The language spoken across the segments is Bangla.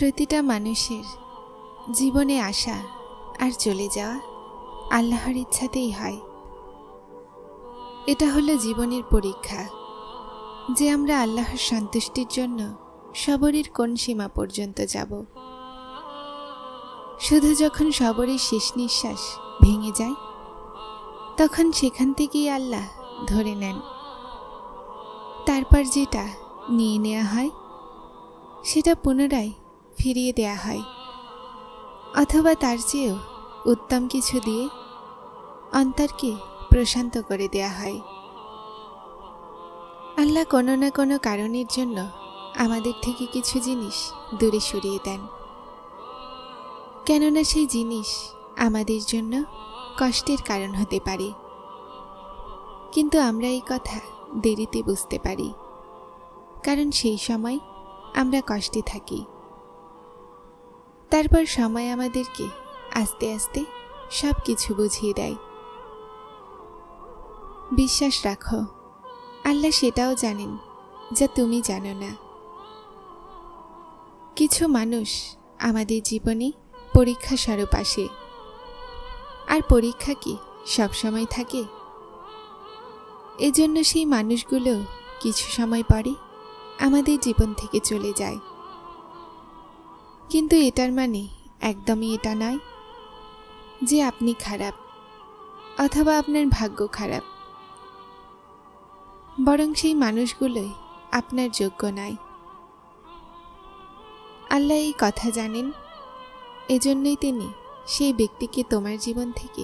প্রতিটা মানুষের জীবনে আসা আর চলে যাওয়া আল্লাহর ইচ্ছাতেই হয়। এটা হলো জীবনের পরীক্ষা যে আমরা আল্লাহর সন্তুষ্টির জন্য সবরের কোন সীমা পর্যন্ত যাব। শুধু যখন সবরের শেষ নিঃশ্বাস ভেঙে যায় তখন সেখান থেকেই আল্লাহ ধরে নেন। তারপর যেটা নিয়ে নেওয়া হয় সেটা পুনরায় ফিরিয়ে দেয়া হয়, অথবা তার চেয়েও উত্তম কিছু দিয়ে অন্তরকে প্রশান্ত করে দেয়া হয়। আল্লাহ কোনো না কোনো কারণের জন্য আমাদের থেকে কিছু জিনিস দূরে সরিয়ে দেন, কেননা সেই জিনিস আমাদের জন্য কষ্টের কারণ হতে পারে। কিন্তু আমরা এই কথা দেরিতে বুঝতে পারি, কারণ সেই সময় আমরা কষ্টে থাকি। তারপর সময় আমাদেরকে আস্তে আস্তে সব কিছু বুঝিয়ে দেয়। বিশ্বাস রাখো, আল্লাহ সেটাও জানেন যা তুমি জানো না। কিছু মানুষ আমাদের জীবনে পরীক্ষা স্বরূপ আসে, আর পরীক্ষা কি সবসময় থাকে? এজন্য সেই মানুষগুলো কিছু সময় পরে আমাদের জীবন থেকে চলে যায়। কিন্তু এটার মানে একদমই এটা নয় যে আপনি খারাপ অথবা আপনার ভাগ্য খারাপ, বরং সেই মানুষগুলোই আপনার যোগ্য নয়। আল্লাহ এই কথা জানেন, এজন্যই তিনি সেই ব্যক্তিকে তোমার জীবন থেকে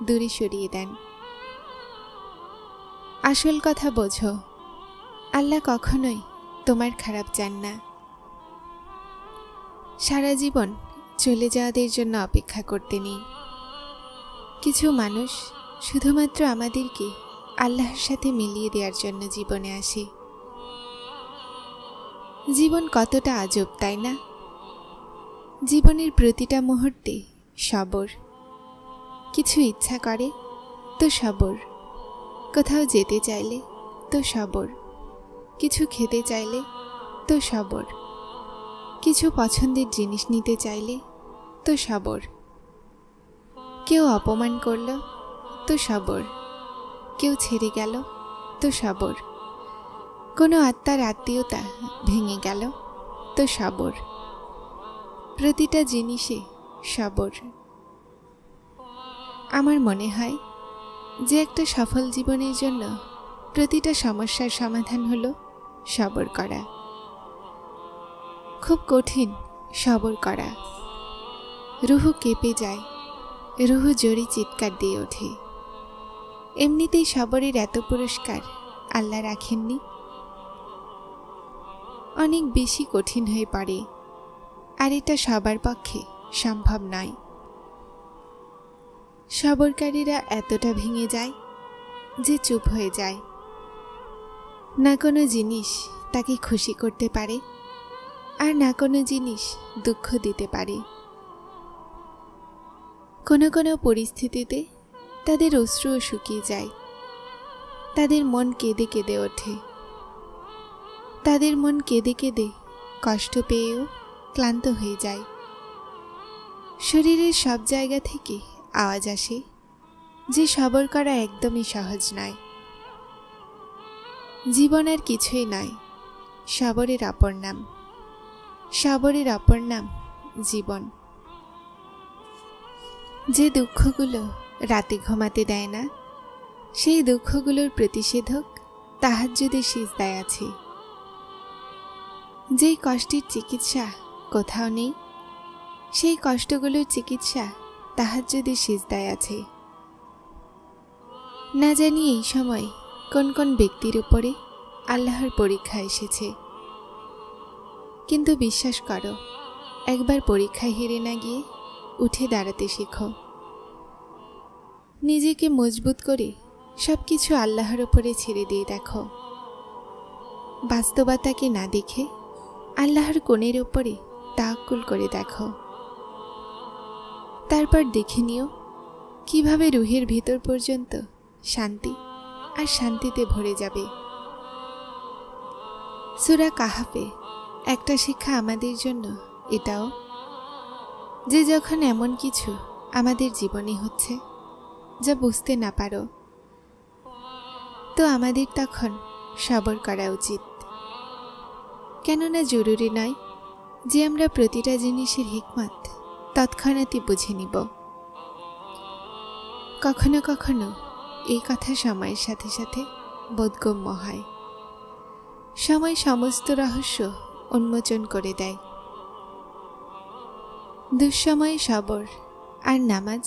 দূরে সরিয়ে দেন। আসল কথা বোঝো, আল্লাহ কখনোই তোমার খারাপ চান না। সারা জীবন চলে যাওয়াদের জন্য অপেক্ষা করতে নেই। কিছু মানুষ শুধুমাত্র আমাদেরকে আল্লাহর সাথে মিলিয়ে দেওয়ার জন্য জীবনে আসে। জীবন কতটা আজব, তাই না? জীবনের প্রতিটা মুহূর্তে সবর। কিছু ইচ্ছা করে তো সবর, কোথাও যেতে চাইলে তো সবর, কিছু খেতে চাইলে তো সবর, কিছু পছন্দের জিনিস নিতে চাইলে তো সবর, কেউ অপমান করল তো সবর, কেউ ছেড়ে গেল তো সবর, কোনো আত্মার আত্মীয়তা ভেঙে গেল তো সবর। প্রতিটা জিনিসে সবর। আমার মনে হয় যে একটা সফল জীবনের জন্য প্রতিটা সমস্যার সমাধান হলো সবর করা। খুব কঠিন সবর করা। রুহু কেঁপে যায়, রুহু জোরে চিৎকার দিয়ে ওঠে। এমনিতেই সবরের এত পুরস্কার আল্লাহ রাখেননি, অনেক বেশি কঠিন হয়ে পড়ে, আর এটা সবার পক্ষে সম্ভব নয়। সবরকারীরা এতটা ভেঙে যায় যে চুপ হয়ে যায়। না কোনো জিনিস তাকে খুশি করতে পারে, আর না কোনো জিনিস দুঃখ দিতে পারে। কোনো কোনো পরিস্থিতিতে তাদের অশ্রুও শুকিয়ে যায়, তাদের মন কেঁদে কেঁদে ওঠে। তাদের মন কেঁদে কেঁদে কষ্ট পেয়েও ক্লান্ত হয়ে যায়। শরীরের সব জায়গা থেকে আওয়াজ আসে যে সবর করা একদমই সহজ নয়। জীবন আর কিছুই নয়, সবরের অপর নাম। সবরের অপর নাম জীবন। যে দুঃখগুলো রাতে ঘুমাতে দেয় না, সেই দুঃখগুলোর প্রতিষেধক তাহাজ্জুদের সিজদায় আছে। যেই কষ্টের চিকিৎসা কোথাও নেই, সেই কষ্টগুলোর চিকিৎসা তাহাজ্জুদের সিজদায় আছে। না জানি এই সময় কোন কোন ব্যক্তির উপরে আল্লাহর পরীক্ষা এসেছে, কিন্তু বিশ্বাস করো, একবার পরীক্ষায় হেরে না গিয়ে উঠে দাঁড়াতে শেখো। নিজেকে মজবুত করে সবকিছু আল্লাহর উপরে ছেড়ে দিয়ে দেখো। বাস্তবতাকে না দেখে আল্লাহর কোণের উপরে তাওয়াক্কুল করে দেখো। তারপর দেখে নিও কিভাবে রুহের ভিতর পর্যন্ত শান্তি আর শান্তিতে ভরে যাবে। সূরা কাহাফে একটা শিক্ষা আমাদের জন্য এটাও যে যখন এমন কিছু আমাদের জীবনে হচ্ছে যা বুঝতে না পারো, তো আমাদের তখন সবর করা উচিত। কেননা জরুরি নয় যে আমরা প্রতিটা জিনিসের হিকমত তৎক্ষণাৎই বুঝে নিব। কখনো কখনো এই কথা সময়ের সাথে সাথে বোধগম্য হয়। সময় সমস্ত রহস্য উন্মোচন করে দেয়। দুঃসময়ে সবর আর নামাজ,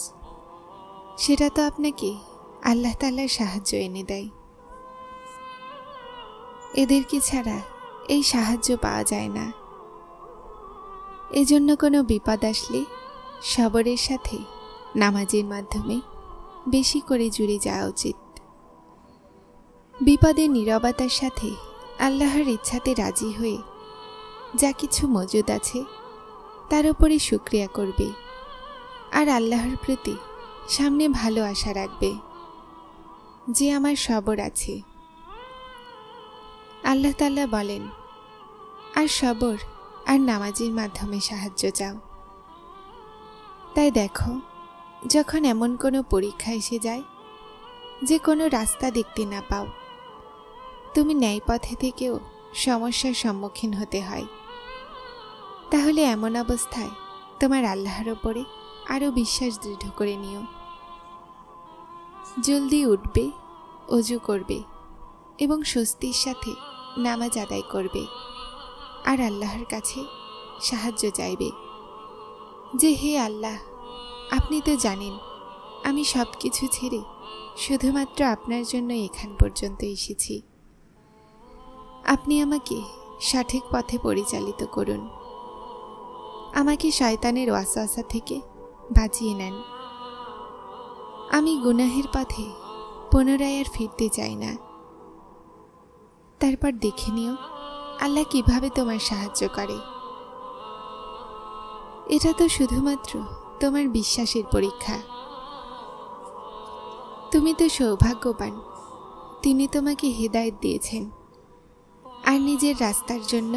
সেটা তো আপনাকে আল্লাহ তাআলার সাহায্য এনে দেয়। এদেরকে ছাড়া এই সাহায্য পাওয়া যায় না। এজন্য কোনো বিপদ আসলে সবরের সাথে নামাজের মাধ্যমে বেশি করে জুড়ে যাওয়া উচিত। বিপদের নীরবতার সাথে আল্লাহর ইচ্ছাতে রাজি হয়ে যা কিছু মজুদ আছে তার উপরে শুকরিয়া করবে আর আল্লাহর প্রতি সামনে ভালো আশা রাখবে যে আমার সবর আছে। আল্লাহ তাআলা বলেন, আর সবর আর নামাজের মাধ্যমে সাহায্য চাও। তাই দেখো, যখন এমন কোনো পরীক্ষা এসে যায় যে কোনো রাস্তা দেখতে না পাও, তুমি ন্যায় পথে থেকেও সমস্যার সম্মুখীন হতে হয়, তাহলে এমন অবস্থায় তোমার আল্লাহর ওপরে আরও বিশ্বাস দৃঢ় করে নিও। জলদি উঠবে, ওযু করবে এবং স্বস্তির সাথে নামাজ আদায় করবে আর আল্লাহর কাছে সাহায্য চাইবে যে, হে আল্লাহ, আপনি তো জানেন আমি সব কিছু ছেড়ে শুধুমাত্র আপনার জন্য এখান পর্যন্ত এসেছি। আপনি আমাকে সঠিক পথে পরিচালিত করুন। আমাকে শয়তানের ওয়াসওয়াসা থেকে বাঁচিয়ে নেন। আমি গুনাহের পথে পুনরায় আর ফিরতে চাই না। তারপর দেখে নিও আল্লাহ কিভাবে তোমার সাহায্য করে। এটা তো শুধুমাত্র তোমার বিশ্বাসের পরীক্ষা। তুমি তো সৌভাগ্যবান, তিনি তোমাকে হিদায়াত দিয়েছেন আর নিজের রাস্তার জন্য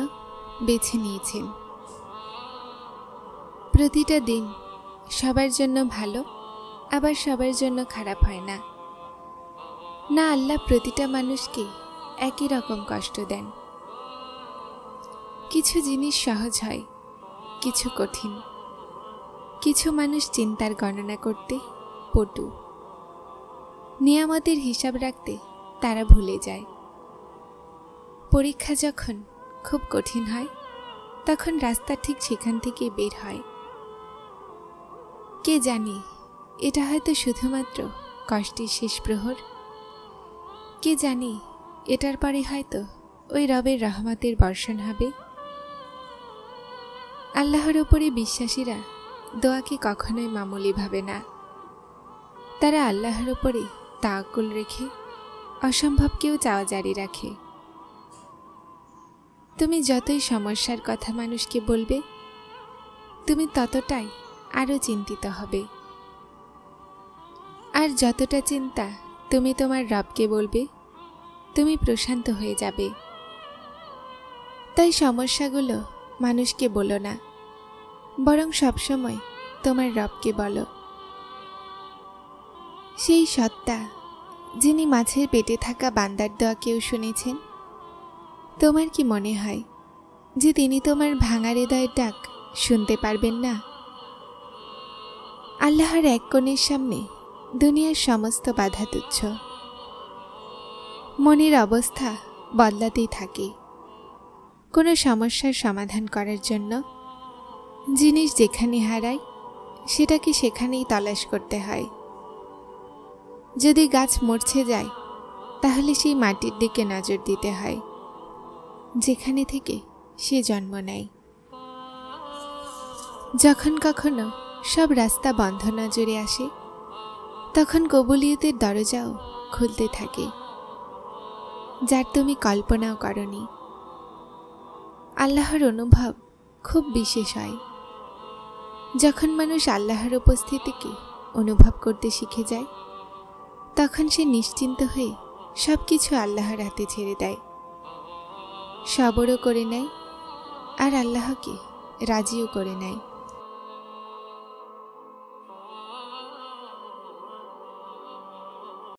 বেছে নিয়েছেন। প্রতিটা দিন সবার জন্য ভালো, আবার সবার জন্য খারাপ হয় না। না, আল্লাহ প্রতিটা মানুষকে একই রকম কষ্ট দেন। কিছু জিনিস সহজ হয়, কিছু কঠিন। কিছু মানুষ চিন্তার গণনা করতে পটু, নিয়ামতের হিসাব রাখতে তারা ভুলে যায়। পরীক্ষা যখন খুব কঠিন হয় তখন রাস্তা ঠিক সেখান থেকে বের হয়। কে জানে এটা হয়তো শুধুমাত্র কষ্টের শেষ প্রহর। কে জানে এটার পরে হয়তো ওই রবের রহমতের বর্ষণ হবে। আল্লাহর উপরে বিশ্বাসীরা দোয়াকে কখনোই মামুলি ভাবে না। তারা আল্লাহর উপরে তাওয়াক্কুল রেখে অসম্ভবকেও চাওয়া জারি রাখে। তুমি যতই সমস্যার কথা মানুষকে বলবে, তুমি ততটাই আরও চিন্তিত হবে। আর যতটা চিন্তা তুমি তোমার রবকে বলবে, তুমি প্রশান্ত হয়ে যাবে। তাই সমস্যাগুলো মানুষকে বলো না, বরং সবসময় তোমার রবকে বলো। সেই সত্তা যিনি মাছের পেটে থাকা বান্দার দোয়া কেউ শুনেছেন, তোমার কি মনে হয় যে তিনি তোমার ভাঙা হৃদয়ের ডাক শুনতে পারবেন না? আল্লাহর এক কোণের সামনে দুনিয়ার সমস্ত বাধা তুচ্ছ। মনের অবস্থা বদলাতেই থাকে। কোনো সমস্যার সমাধান করার জন্য জিনিস যেখানে হারায় সেটাকে সেখানেই তলাশ করতে হয়। যদি গাছ মরছে যায় তাহলে সেই মাটির দিকে নজর দিতে হয় যেখানে থেকে সে জন্ম নেয়। যখন কখনো সব রাস্তা বন্ধ নজরে আসে তখন কবুলিয়তের দরজাও খুলতে থাকে, যার তুমি কল্পনাও করনি। আল্লাহর অনুভব খুব বিশেষ হয়। যখন মানুষ আল্লাহর উপস্থিতিকে অনুভব করতে শিখে যায় তখন সে নিশ্চিন্ত হয়ে সব কিছু আল্লাহর হাতে ছেড়ে দেয়, সবরও করে নেয় আর আল্লাহকে রাজিও করে নেয়।